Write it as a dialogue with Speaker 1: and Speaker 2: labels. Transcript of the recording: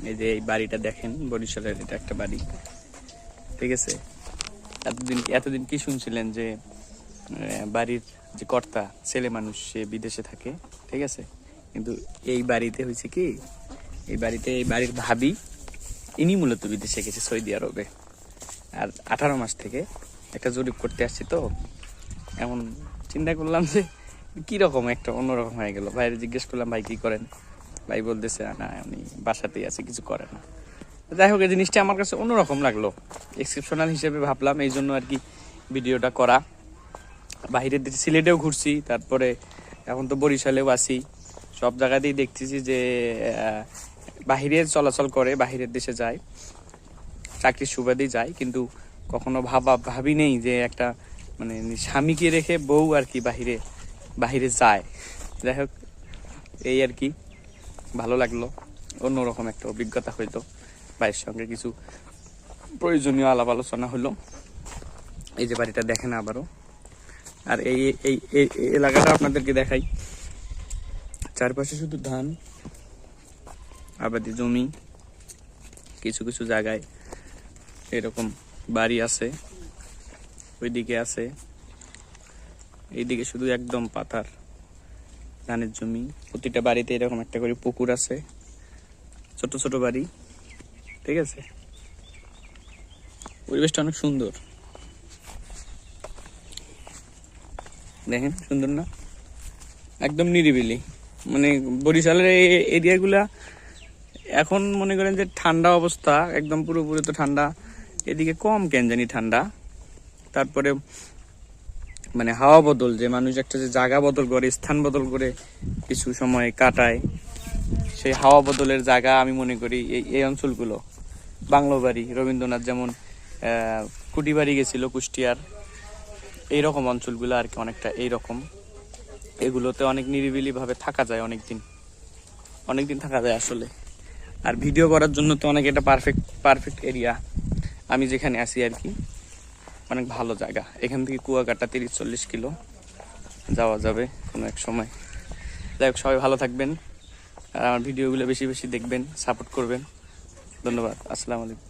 Speaker 1: এই যে এই বাড়িটা দেখেন, বরিশালের এটা একটা বাড়ি, ঠিক আছে। এতদিন কি শুনছিলেন যে বাড়ির যে কর্তা ছেলে মানুষ সে বিদেশে থাকে, ঠিক আছে। কিন্তু এই বাড়িতে হয়েছে কি, এই বাড়ির ভাবি ইনি মূলত বিদেশে গেছে, সৌদি আরবে। আর 18 মাস থেকে একটা জরিপ করতে আসছি, তো এমন চিন্তা করলাম যে কিরকম একটা অন্যরকম হয়ে গেল। ভাইয়ের জিজ্ঞেস করলাম, ভাই কি করেন? ভাই বলতেছে না উনি বাসাতেই আছে, কিছু করে না। যাই হোক, এই জিনিসটা আমার কাছে অন্যরকম লাগলো, এক্সেপশনাল হিসেবে ভাবলাম, এই জন্য আর কি ভিডিওটা করা। বাহিরের দেশে সিলেটেও ঘুরছি, তারপরে এখন তো বরিশালেও আছি, সব জায়গাতেই দেখতেছি যে বাহিরে চলাচল করে, বাহিরের দেশে যায়, চাকরির সুবাদেই যায়, কিন্তু কখনো ভাবি নেই যে একটা মানে স্বামীকে রেখে বউ আর কি বাহিরে যায়। যাই হোক, এই আর কি ভালো লাগলো, অন্যরকম একটা অভিজ্ঞতা হইলো, ভাইয়ের সঙ্গে কিছু প্রয়োজনীয় আলাপ আলোচনা হলো। এই যে বাড়িটা দেখেন আবারও, আর এই এই এলাকাটা আপনাদেরকে দেখাই, চারপাশে শুধু ধান, আবাদি জমি, কিছু কিছু জায়গায় এরকম বাড়ি আছে, ওইদিকে আছে, এইদিকে শুধু একদম পাথার, ধানের জমি। প্রতিটা বাড়িতে এরকম একটা করে পুকুর আছে, ছোট ছোট বাড়ি, ঠিক আছে। পরিবেশটা অনেক সুন্দর, দেখেন সুন্দর না? একদম নিরিবিলি, মানে বরিশালের এই এরিয়াগুলা এখন মনে করেন যে ঠান্ডা অবস্থা, একদম পুরোপুরি তো ঠান্ডা, এদিকে কম কেন জানি ঠান্ডা। তারপরে মানে হাওয়া বদল, যে মানুষ একটা যে জায়গা বদল করে, স্থান বদল করে কিছু সময় কাটায়, সেই হাওয়া বদলের জায়গা আমি মনে করি এই অঞ্চলগুলো। বাংলোবাড়ি, রবীন্দ্রনাথ যেমন কুটিবাড়ি গেছিল কুষ্টিয়ার, এইরকম অঞ্চলগুলো আর কি অনেকটা এইরকম। এগুলোতে অনেক নিরিবিলি ভাবে থাকা যায়, অনেকদিন থাকা যায় আসলে। আর ভিডিও করার জন্য তো অনেক এটা পারফেক্ট এরিয়া, আমি যেখানে আছি আর কি, অনেক ভালো জায়গা। এখান থেকে কুয়াকাটা 30-40 কিলো যাওয়া যাবে কোনো এক সময়। যাই হোক, সবাই ভালো থাকবেন, আর আমার ভিডিওগুলো বেশি বেশি দেখবেন, সাপোর্ট করবেন। ধন্যবাদ, আসসালামু আলাইকুম।